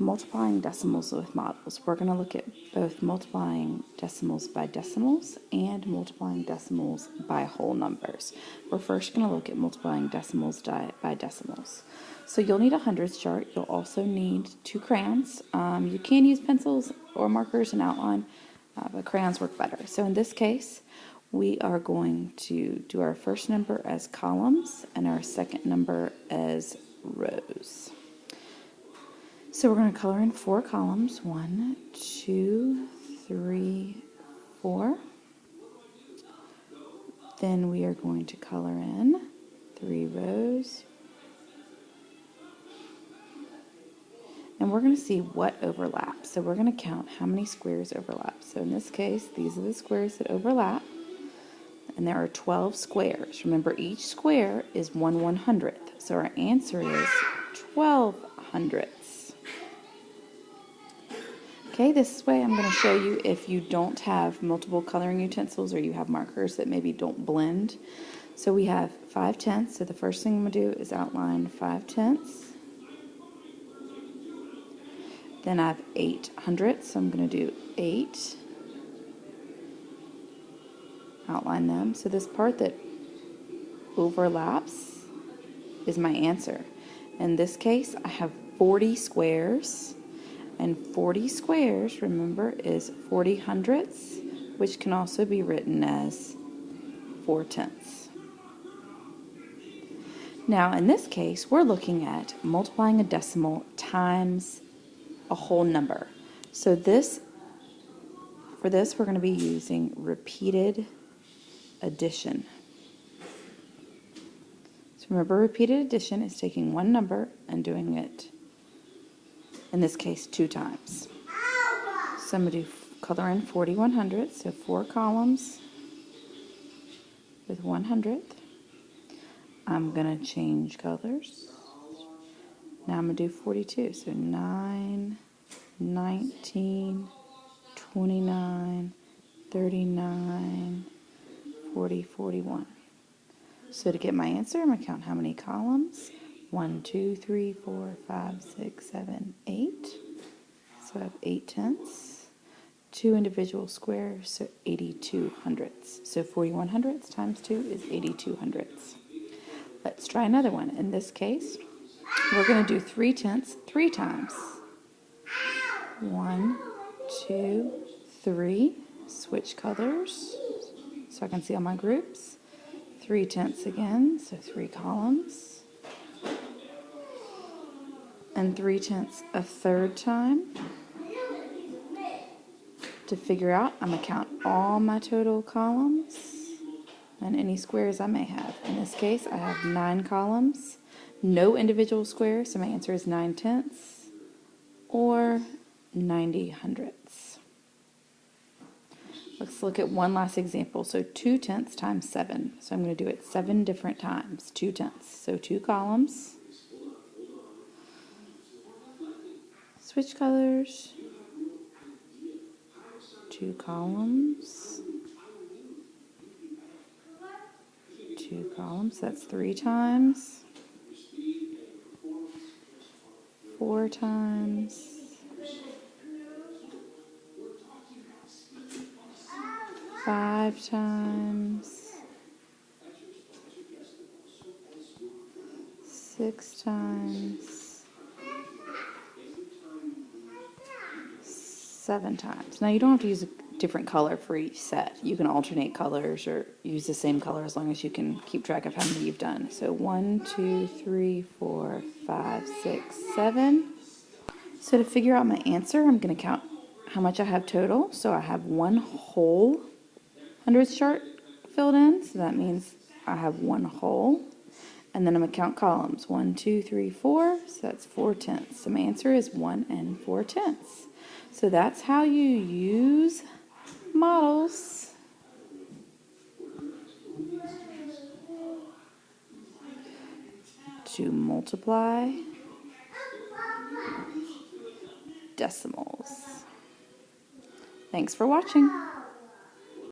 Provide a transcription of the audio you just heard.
Multiplying decimals with models. We're going to look at both multiplying decimals by decimals and multiplying decimals by whole numbers. We're first going to look at multiplying decimals by decimals. So you'll need a hundredths chart. You'll also need 2 crayons. You can use pencils or markers and outline, but crayons work better. So in this case, we are going to do our first number as columns and our second number as rows. So we're going to color in 4 columns, 1, 2, 3, 4. Then we are going to color in 3 rows. And we're going to see what overlaps. So we're going to count how many squares overlap. So in this case, these are the squares that overlap. And there are 12 squares. Remember, each square is 1/100th. So our answer is 12 hundredths. Okay, this way I'm going to show you if you don't have multiple coloring utensils or you have markers that maybe don't blend. So we have 5/10. So the first thing I'm going to do is outline 5/10. Then I have 8/100. So I'm going to do 8. Outline them. So this part that overlaps is my answer. In this case, I have 40 squares. And 40 squares, remember, is 40 hundredths, which can also be written as 4/10. Now, in this case, we're looking at multiplying a decimal times a whole number. So for this, we're going to be using repeated addition. So remember, repeated addition is taking one number and doing it, in this case, 2 times. So I'm going to color in 40/100, so 4 columns with 100th. I'm going to change colors. Now I'm going to do 42, so 9, 19, 29, 39, 40, 41. So to get my answer, I'm going to count how many columns. 1, 2, 3, 4, 5, 6, 7, 8. So I have 8/10. 2 individual squares, so 82 hundredths. So 41 hundredths times 2 is 82 hundredths. Let's try another one. In this case, we're going to do 3/10 3 times. 1, 2, 3. Switch colors so I can see all my groups. 3/10 again, so 3 columns. And 3/10 a third time. To figure out, I'm going to count all my total columns and any squares I may have. In this case, I have 9 columns, no individual squares, so my answer is 9/10 or 90 hundredths. Let's look at one last example. So 2/10 times 7. So I'm going to do it 7 different times. 2/10. So 2 columns. Switch colors. 2 columns. 2 columns. That's 3 times. 4 times. 5 times. 6 times. 7 times. Now you don't have to use a different color for each set. You can alternate colors or use the same color as long as you can keep track of how many you've done. So 1, 2, 3, 4, 5, 6, 7. So to figure out my answer, I'm going to count how much I have total. So I have 1 whole hundredths chart filled in. So that means I have 1 whole. And then I'm going to count columns. 1, 2, 3, 4. So that's 4/10. So my answer is 1 4/10. So that's how you use models to multiply decimals. Thanks for watching.